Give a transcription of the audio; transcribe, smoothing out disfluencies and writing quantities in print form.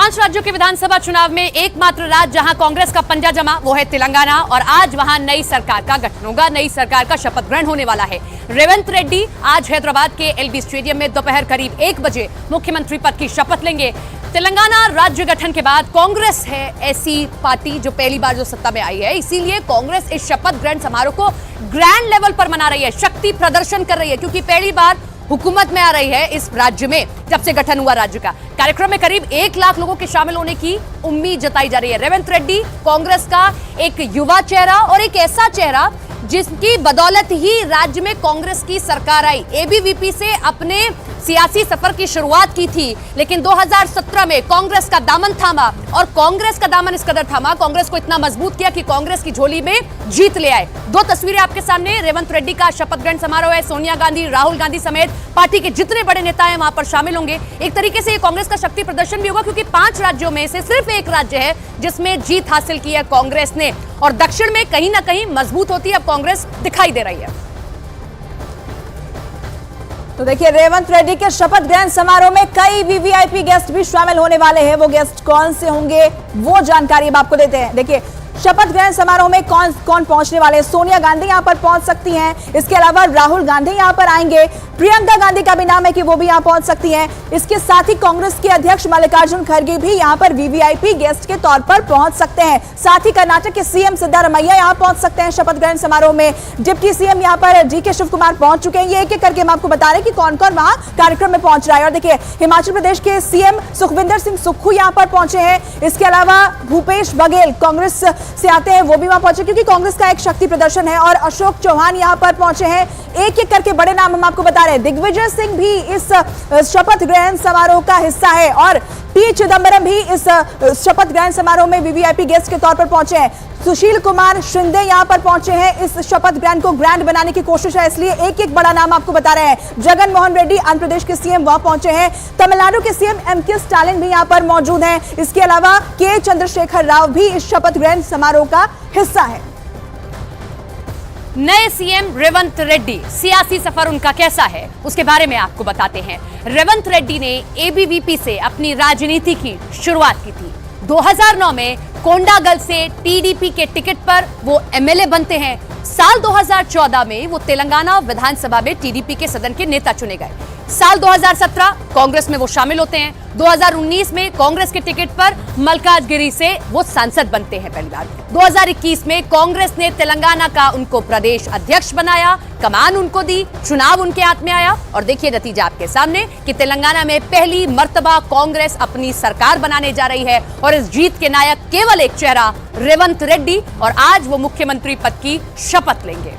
5 राज्यों के विधानसभा चुनाव में एकमात्र राज्य जहां कांग्रेस का पंजा जमा वो है तेलंगाना और आज वहां नई सरकार का गठन होगा। नई सरकार का शपथ ग्रहण होने वाला है। रेवंत रेड्डी आज हैदराबाद के एलबी स्टेडियम में दोपहर करीब 1 बजे मुख्यमंत्री पद की शपथ लेंगे। तेलंगाना राज्य गठन के बाद कांग्रेस है ऐसी पार्टी जो पहली बार जो सत्ता में आई है, इसीलिए कांग्रेस इस शपथ ग्रहण समारोह को ग्रैंड लेवल पर मना रही है, शक्ति प्रदर्शन कर रही है, क्योंकि पहली बार हुकूमत में आ रही है इस राज्य में जब से गठन हुआ राज्य का। कार्यक्रम में करीब 1 लाख लोगों के शामिल होने की उम्मीद जताई जा रही है। रेवंत रेड्डी कांग्रेस का एक युवा चेहरा और एक ऐसा चेहरा जिसकी बदौलत ही राज्य में कांग्रेस की सरकार आई। एबीवीपी से अपने सियासी सफर की शुरुआत की थी, लेकिन 2017 में कांग्रेस का दामन थामा और कांग्रेस का दामन इस कदर थामा, कांग्रेस को इतना मजबूत किया कि कांग्रेस की झोली में जीत ले आए। 2 तस्वीरें आपके सामने। रेवंत रेड्डी का शपथ ग्रहण समारोह है। सोनिया गांधी, राहुल गांधी समेत पार्टी के जितने बड़े नेता हैं वहां पर शामिल होंगे। एक तरीके से कांग्रेस का शक्ति प्रदर्शन भी होगा, क्योंकि 5 राज्यों में से सिर्फ एक राज्य है जिसमें जीत हासिल की है कांग्रेस ने, और दक्षिण में कहीं ना कहीं मजबूत होती है अब कांग्रेस दिखाई दे रही है। तो देखिए, रेवंत रेड्डी के शपथ ग्रहण समारोह में कई वीवीआईपी गेस्ट भी शामिल होने वाले हैं। वो गेस्ट कौन से होंगे वो जानकारी अब आपको देते हैं। देखिए, शपथ ग्रहण समारोह में कौन कौन पहुंचने वाले हैं। सोनिया गांधी यहां पर पहुंच सकती हैं, इसके अलावा राहुल गांधी यहां पर आएंगे, प्रियंका गांधी का भी नाम है कि वो भी यहां पहुंच सकती हैं। इसके साथ ही कांग्रेस के अध्यक्ष मल्लिकार्जुन खड़गे भी यहां पर वीवीआईपी गेस्ट के तौर पर पहुंच सकते हैं। साथ ही कर्नाटक के सीएम सिद्धारमैया यहां पहुंच सकते हैं शपथ ग्रहण समारोह में। डिप्टी सीएम यहां पर डीके शिव कुमार पहुंच चुके हैं। ये एक एक करके हम आपको बता रहे हैं कि कौन कौन वहां कार्यक्रम में पहुंच रहा है। और देखिए, हिमाचल प्रदेश के सीएम सुखविंदर सिंह सुक्खू यहां पर पहुंचे हैं। इसके अलावा भूपेश बघेल कांग्रेस से आते हैं, वो भी वहां पहुंचे, क्योंकि कांग्रेस का एक शक्ति प्रदर्शन है। और अशोक चौहान यहां पर पहुंचे हैं। एक एक करके बड़े नाम हम आपको बता रहे हैं। दिग्विजय सिंह भी इस शपथ ग्रहण समारोह का हिस्सा है और पी चिदंबरम भी इस शपथ ग्रहण समारोह में वीवीआईपी गेस्ट के तौर पर पहुंचे हैं। सुशील कुमार शिंदे यहां पर पहुंचे हैं। इस शपथ ग्रहण को ग्रैंड बनाने की कोशिश है, इसलिए एक एक बड़ा नाम आपको बता रहे हैं। जगन मोहन रेड्डी आंध्र प्रदेश के सीएम वहां पहुंचे हैं। तमिलनाडु के सीएम एमके स्टालिन भी यहां पर मौजूद हैं। इसके अलावा के चंद्रशेखर राव भी इस शपथ ग्रहण समारोह का हिस्सा है। नए सीएम रेवंत रेड्डी, सियासी सफर उनका कैसा है उसके बारे में आपको बताते हैं। रेवंत रेड्डी ने एबीवीपी से अपनी राजनीति की शुरुआत की थी। 2009 में कोंडागल से टीडीपी के टिकट पर वो एमएलए बनते हैं। साल 2014 में वो तेलंगाना विधानसभा में टीडीपी के सदन के नेता चुने गए। साल 2017 कांग्रेस में वो शामिल होते हैं। 2019 में कांग्रेस के टिकट पर मल्काजगिरी से वो सांसद बनते हैं पहली बार। 2021 में कांग्रेस ने तेलंगाना का उनको प्रदेश अध्यक्ष बनाया, कमान उनको दी, चुनाव उनके हाथ में आया और देखिए नतीजा आपके सामने कि तेलंगाना में पहली मर्तबा कांग्रेस अपनी सरकार बनाने जा रही है और इस जीत के नायक केवल एक चेहरा रेवंत रेड्डी, और आज वो मुख्यमंत्री पद की शपथ लेंगे।